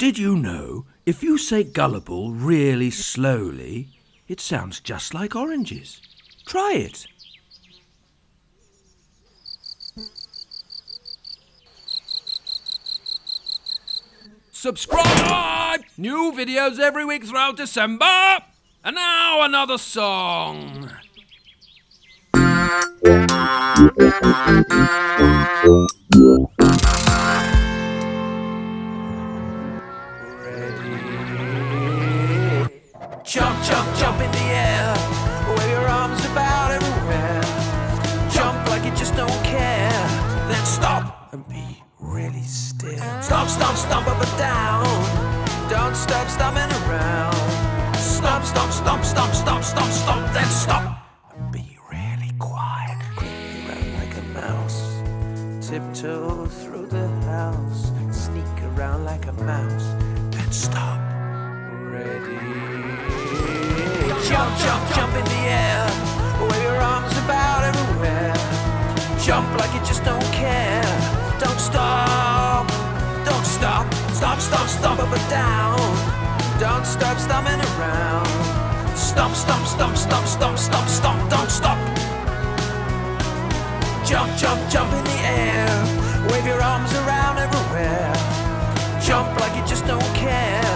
Did you know if you say gullible really slowly, it sounds just like oranges? Try it. Subscribe! New videos every week throughout December. And now another song. Jump, jump, jump in the air. Wave your arms about everywhere. Jump like you just don't care. Then stop and be really still. Stomp, stomp, stomp up and down. Don't stop stomping around. Stomp, stomp, stomp, stomp, stomp, stomp, stomp. Then stop and be really quiet. Run like a mouse. Tiptoe through the house. Sneak around like a mouse. Then stop. Ready. Jump, jump, jump in the air. Wave your arms about everywhere. Jump like you just don't care. Don't stop. Don't stop. Stomp, stomp, stomp up and down. Don't stop stomping around. Stomp, stomp, stomp, stomp, stomp, stomp, stomp. Don't stop. Jump, jump, jump in the air. Wave your arms around everywhere. Jump like you just don't care.